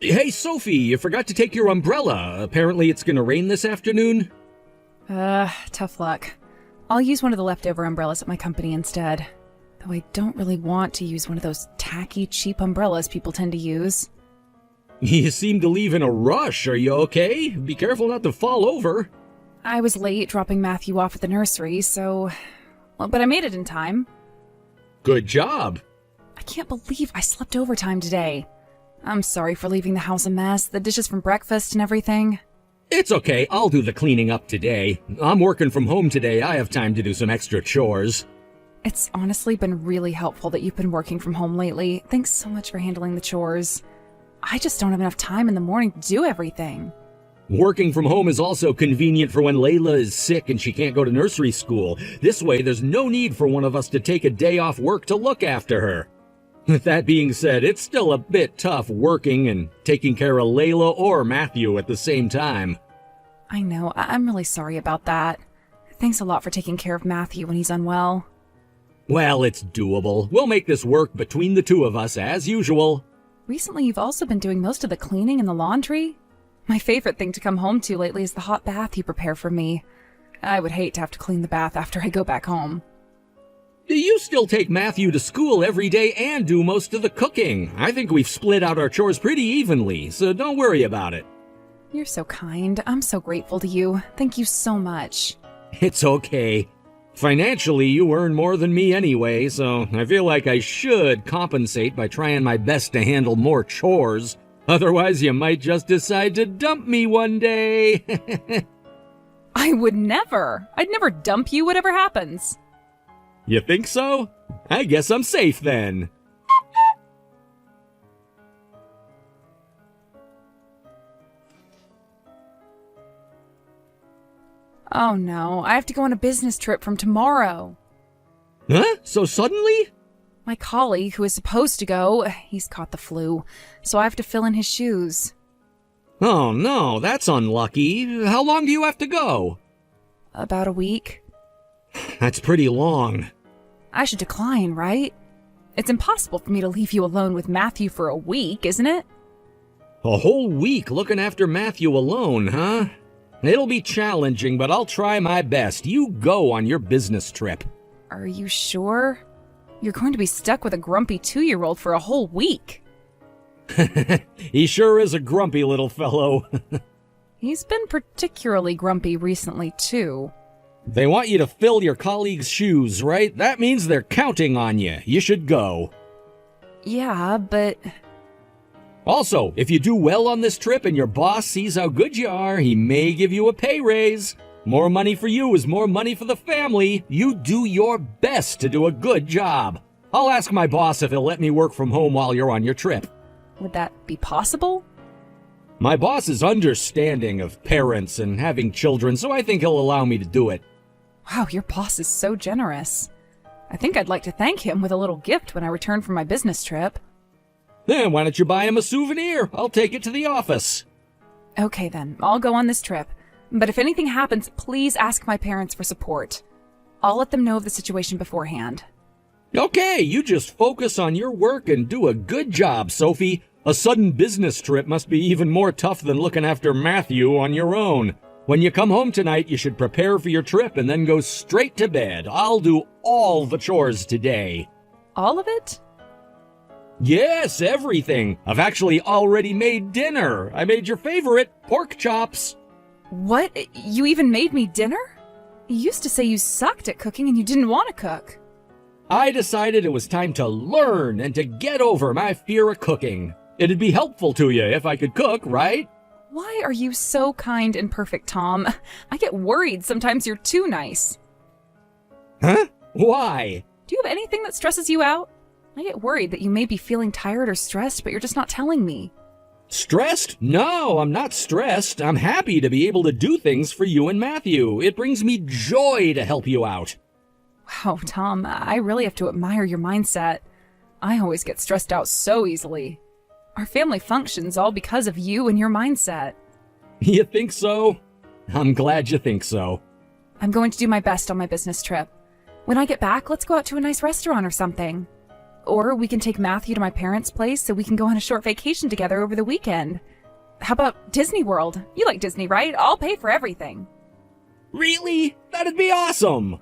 Hey, Sophie, you forgot to take your umbrella. Apparently it's gonna rain this afternoon. Tough luck. I'll use one of the leftover umbrellas at my company instead. Though I don't really want to use one of those tacky, cheap umbrellas people tend to use. You seem to leave in a rush. Are you okay? Be careful not to fall over. I was late dropping Matthew off at the nursery, so... Well, but I made it in time. Good job. I can't believe I slept overtime today. I'm sorry for leaving the house a mess, the dishes from breakfast and everything. It's okay, I'll do the cleaning up today. I'm working from home today, I have time to do some extra chores. It's honestly been really helpful that you've been working from home lately. Thanks so much for handling the chores. I just don't have enough time in the morning to do everything. Working from home is also convenient for when Layla is sick and she can't go to nursery school. This way, there's no need for one of us to take a day off work to look after her. With that being said, it's still a bit tough working and taking care of Layla or Matthew at the same time. I know, I'm really sorry about that. Thanks a lot for taking care of Matthew when he's unwell. Well, it's doable. We'll make this work between the two of us, as usual. Recently, you've also been doing most of the cleaning and the laundry. My favorite thing to come home to lately is the hot bath you prepare for me. I would hate to have to clean the bath after I go back home. You still take Matthew to school every day and do most of the cooking. I think we've split out our chores pretty evenly, so don't worry about it. You're so kind. I'm so grateful to you. Thank you so much. It's okay. Financially, you earn more than me anyway, so I feel like I should compensate by trying my best to handle more chores. Otherwise, you might just decide to dump me one day. I would never. I'd never dump you, whatever happens. You think so? I guess I'm safe then. Oh no, I have to go on a business trip from tomorrow. Huh? So suddenly? My colleague, who is supposed to go, he's caught the flu, so I have to fill in his shoes. Oh no, that's unlucky. How long do you have to go? About a week. That's pretty long. I should decline, right? It's impossible for me to leave you alone with Matthew for a week, isn't it? A whole week looking after Matthew alone, huh? It'll be challenging, but I'll try my best. You go on your business trip. Are you sure? You're going to be stuck with a grumpy 2-year-old for a whole week. He sure is a grumpy little fellow. He's been particularly grumpy recently, too. They want you to fill your colleagues' shoes, right? That means they're counting on you. You should go. Yeah, but... Also, if you do well on this trip and your boss sees how good you are, he may give you a pay raise. More money for you is more money for the family. You do your best to do a good job. I'll ask my boss if he'll let me work from home while you're on your trip. Would that be possible? My boss is understanding of parents and having children, so I think he'll allow me to do it. Wow, your boss is so generous. I think I'd like to thank him with a little gift when I return from my business trip. Then why don't you buy him a souvenir? I'll take it to the office. Okay then, I'll go on this trip. But if anything happens, please ask my parents for support. I'll let them know of the situation beforehand. Okay, you just focus on your work and do a good job, Sophie. A sudden business trip must be even more tough than looking after Matthew on your own. When you come home tonight, you should prepare for your trip and then go straight to bed. I'll do all the chores today. All of it? Yes, everything. I've actually already made dinner. I made your favorite, pork chops. What? You even made me dinner? You used to say you sucked at cooking and you didn't want to cook. I decided it was time to learn and to get over my fear of cooking. It'd be helpful to you if I could cook, right? Why are you so kind and perfect, Tom? I get worried sometimes you're too nice. Huh? Why? Do you have anything that stresses you out? I get worried that you may be feeling tired or stressed, but you're just not telling me. Stressed? No, I'm not stressed. I'm happy to be able to do things for you and Matthew. It brings me joy to help you out. Wow, Tom, I really have to admire your mindset. I always get stressed out so easily. Our family functions all because of you and your mindset. You think so? I'm glad you think so. I'm going to do my best on my business trip. When I get back, let's go out to a nice restaurant or something. Or we can take Matthew to my parents' place so we can go on a short vacation together over the weekend. How about Disney World? You like Disney, right? I'll pay for everything. Really? That'd be awesome!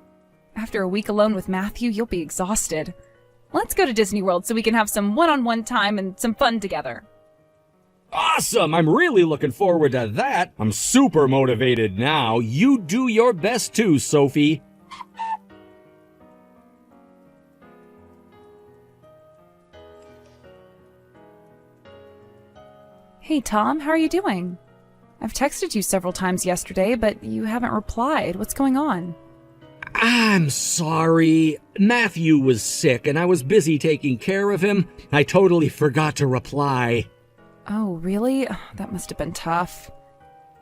After a week alone with Matthew, you'll be exhausted. Let's go to Disney World so we can have some one-on-one time and some fun together. Awesome! I'm really looking forward to that. I'm super motivated now. You do your best too, Sophie. Hey, Tom, how are you doing? I've texted you several times yesterday, but you haven't replied. What's going on? I'm sorry. Matthew was sick and I was busy taking care of him. I totally forgot to reply. Oh, really? That must have been tough.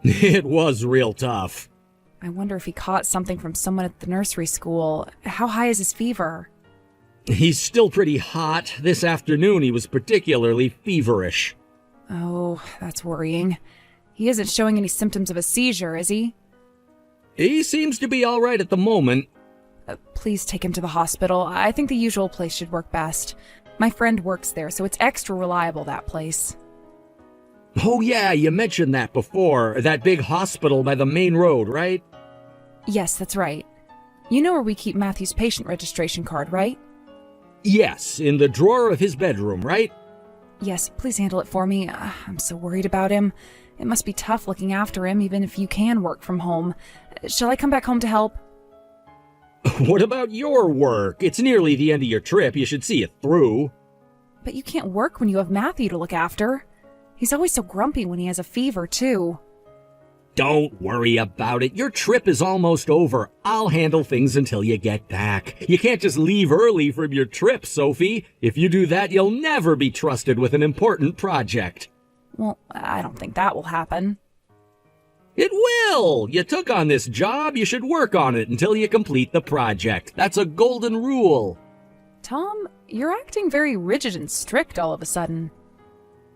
It was real tough. I wonder if he caught something from someone at the nursery school. How high is his fever? He's still pretty hot. This afternoon he was particularly feverish. Oh, that's worrying. He isn't showing any symptoms of a seizure, is he? He seems to be all right at the moment. Please take him to the hospital. I think the usual place should work best. My friend works there, so it's extra reliable, that place. Oh yeah, you mentioned that before. That big hospital by the main road, right? Yes, that's right. You know where we keep Matthew's patient registration card, right? Yes, in the drawer of his bedroom, right? Yes, please handle it for me. I'm so worried about him. It must be tough looking after him, even if you can work from home. Shall I come back home to help? What about your work? It's nearly the end of your trip. You should see it through. But you can't work when you have Matthew to look after. He's always so grumpy when he has a fever, too. Don't worry about it. Your trip is almost over. I'll handle things until you get back. You can't just leave early from your trip, Sophie. If you do that, you'll never be trusted with an important project. Well, I don't think that will happen. It will! You took on this job, you should work on it until you complete the project. That's a golden rule. Tom, you're acting very rigid and strict all of a sudden.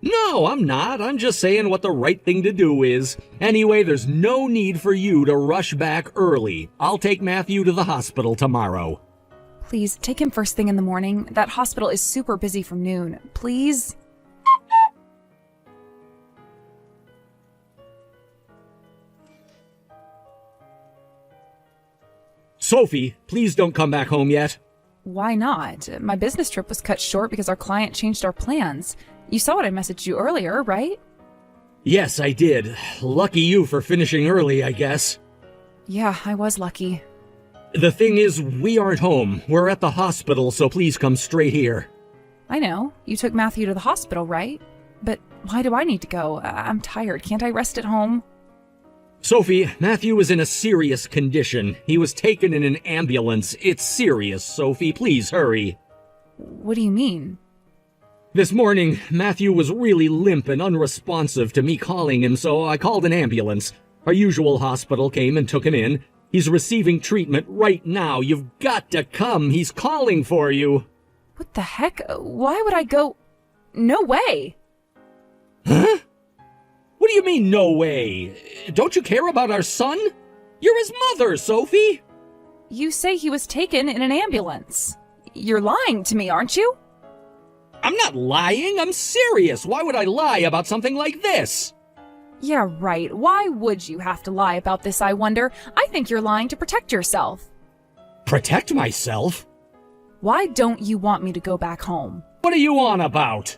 No, I'm not. I'm just saying what the right thing to do is. Anyway, there's no need for you to rush back early. I'll take Matthew to the hospital tomorrow. Please, take him first thing in the morning. That hospital is super busy from noon. Please? Sophie, please don't come back home yet. Why not? My business trip was cut short because our client changed our plans. You saw what I messaged you earlier, right? Yes, I did. Lucky you for finishing early, I guess. Yeah, I was lucky. The thing is, we aren't home. We're at the hospital, so please come straight here. I know. You took Matthew to the hospital, right? But why do I need to go? I'm tired. Can't I rest at home? Sophie, Matthew is in a serious condition. He was taken in an ambulance. It's serious, Sophie. Please hurry. What do you mean? This morning, Matthew was really limp and unresponsive to me calling him, so I called an ambulance. Our usual hospital came and took him in. He's receiving treatment right now. You've got to come. He's calling for you. What the heck? Why would I go? No way! Huh? What do you mean, no way? Don't you care about our son? You're his mother, Sophie! You say he was taken in an ambulance. You're lying to me, aren't you? I'm not lying. I'm serious. Why would I lie about something like this? Yeah, right. Why would you have to lie about this, I wonder? I think you're lying to protect yourself. Protect myself? Why don't you want me to go back home? What are you on about?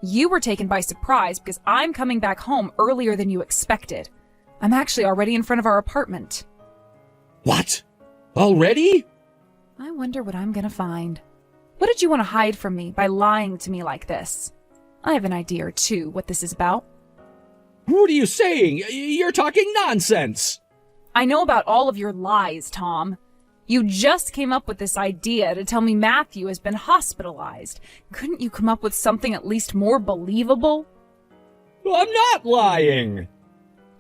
You were taken by surprise because I'm coming back home earlier than you expected. I'm actually already in front of our apartment. What? Already? I wonder what I'm gonna find. What did you want to hide from me by lying to me like this? I have an idea or two what this is about. What are you saying? You're talking nonsense. I know about all of your lies, Tom. You just came up with this idea to tell me Matthew has been hospitalized. Couldn't you come up with something at least more believable? I'm not lying.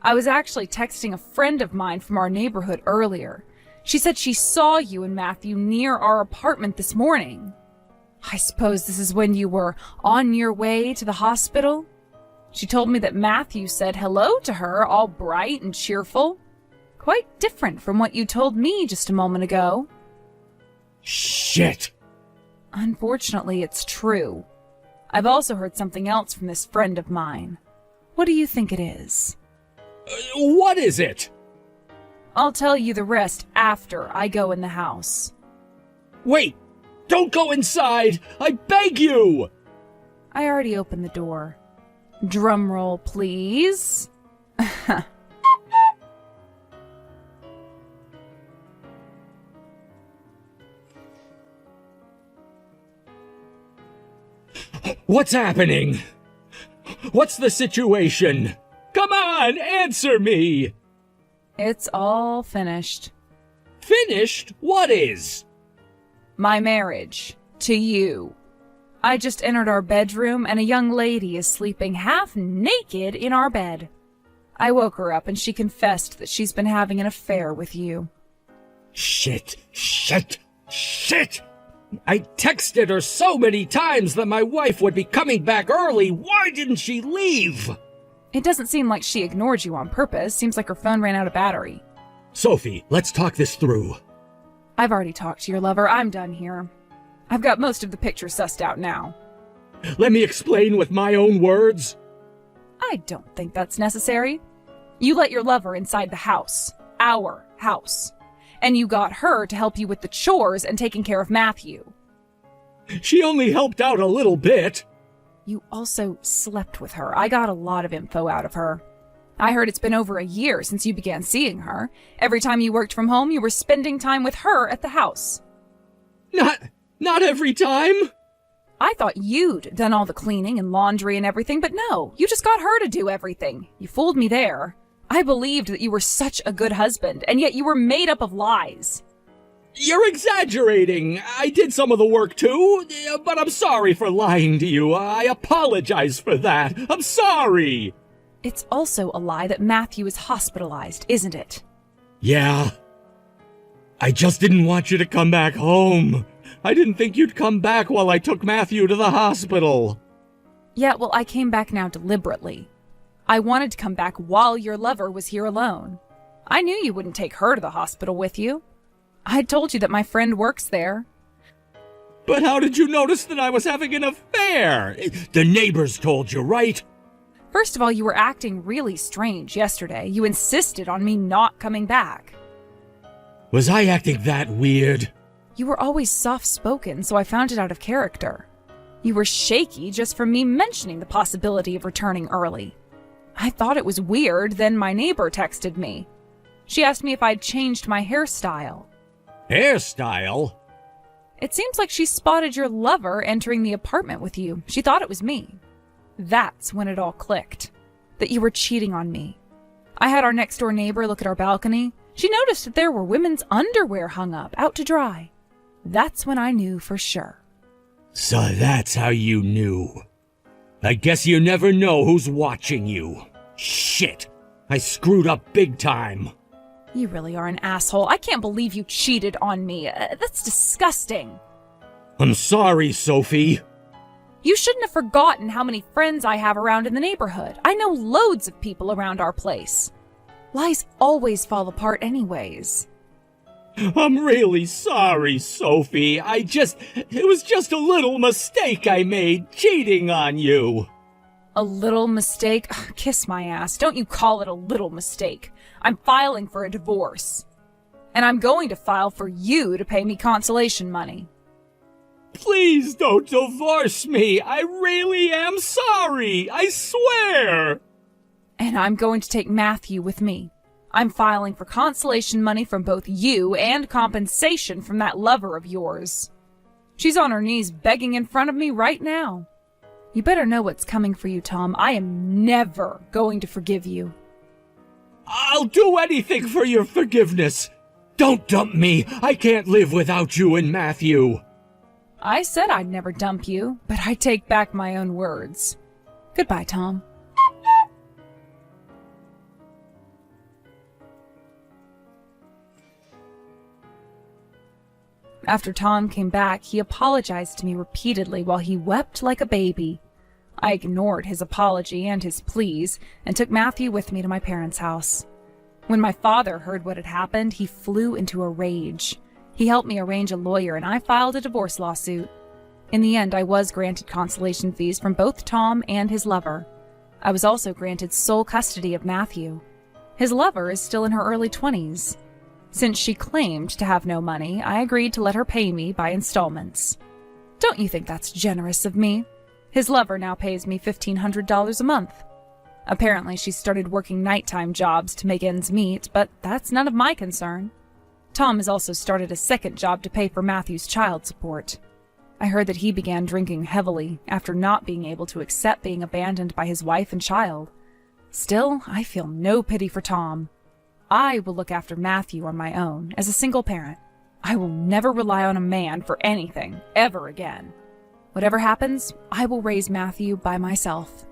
I was actually texting a friend of mine from our neighborhood earlier. She said she saw you and Matthew near our apartment this morning. I suppose this is when you were on your way to the hospital? She told me that Matthew said hello to her, all bright and cheerful. Quite different from what you told me just a moment ago. Shit! Unfortunately, it's true. I've also heard something else from this friend of mine. What do you think it is? What is it? I'll tell you the rest after I go in the house. Wait! Don't go inside! I beg you! I already opened the door. Drum roll, please. What's happening? What's the situation? Come on, answer me! It's all finished. Finished? What is? My marriage. To you. I just entered our bedroom and a young lady is sleeping half naked in our bed. I woke her up and she confessed that she's been having an affair with you. Shit! I texted her so many times that my wife would be coming back early. Why didn't she leave? It doesn't seem like she ignored you on purpose. Seems like her phone ran out of battery. Sophie, let's talk this through. I've already talked to your lover. I'm done here. I've got most of the pictures sussed out now. Let me explain with my own words. I don't think that's necessary. You let your lover inside the house. Our house. And you got her to help you with the chores and taking care of Matthew. She only helped out a little bit. You also slept with her. I got a lot of info out of her. I heard it's been over a year since you began seeing her. Every time you worked from home, you were spending time with her at the house. Not every time. I thought you'd done all the cleaning and laundry and everything, but no, you just got her to do everything. You fooled me there. I believed that you were such a good husband, and yet you were made up of lies. You're exaggerating. I did some of the work too, but I'm sorry for lying to you. I apologize for that. I'm sorry. It's also a lie that Matthew is hospitalized, isn't it? Yeah. I just didn't want you to come back home. I didn't think you'd come back while I took Matthew to the hospital. Yeah, well, I came back now deliberately. I wanted to come back while your lover was here alone. I knew you wouldn't take her to the hospital with you. I told you that my friend works there. But how did you notice that I was having an affair? The neighbors told you, right? First of all, you were acting really strange yesterday. You insisted on me not coming back. Was I acting that weird? You were always soft-spoken, so I found it out of character. You were shaky just from me mentioning the possibility of returning early. I thought it was weird, then my neighbor texted me. She asked me if I'd changed my hairstyle. Hairstyle? It seems like she spotted your lover entering the apartment with you. She thought it was me. That's when it all clicked. That you were cheating on me. I had our next-door neighbor look at our balcony. She noticed that there were women's underwear hung up, out to dry. That's when I knew for sure. So that's how you knew. I guess you never know who's watching you. Shit! I screwed up big time. You really are an asshole. I can't believe you cheated on me. That's disgusting. I'm sorry, Sophie. You shouldn't have forgotten how many friends I have around in the neighborhood. I know loads of people around our place. Lies always fall apart anyways. I'm really sorry, Sophie. It was just a little mistake I made, cheating on you. A little mistake? Ugh, kiss my ass. Don't you call it a little mistake. I'm filing for a divorce. And I'm going to file for you to pay me consolation money. Please don't divorce me. I really am sorry. I swear. And I'm going to take Matthew with me. I'm filing for consolation money from both you and compensation from that lover of yours. She's on her knees begging in front of me right now. You better know what's coming for you, Tom. I am never going to forgive you. I'll do anything for your forgiveness. Don't dump me. I can't live without you and Matthew. I said I'd never dump you, but I take back my own words. Goodbye, Tom. After Tom came back, he apologized to me repeatedly while he wept like a baby. I ignored his apology and his pleas and took Matthew with me to my parents' house. When my father heard what had happened, he flew into a rage. He helped me arrange a lawyer and I filed a divorce lawsuit. In the end, I was granted consolation fees from both Tom and his lover. I was also granted sole custody of Matthew. His lover is still in her early 20s. Since she claimed to have no money, I agreed to let her pay me by installments. Don't you think that's generous of me? His lover now pays me $1,500 a month. Apparently, she started working nighttime jobs to make ends meet, but that's none of my concern. Tom has also started a second job to pay for Matthew's child support. I heard that he began drinking heavily after not being able to accept being abandoned by his wife and child. Still, I feel no pity for Tom. I will look after Matthew on my own as a single parent. I will never rely on a man for anything, ever again. Whatever happens, I will raise Matthew by myself.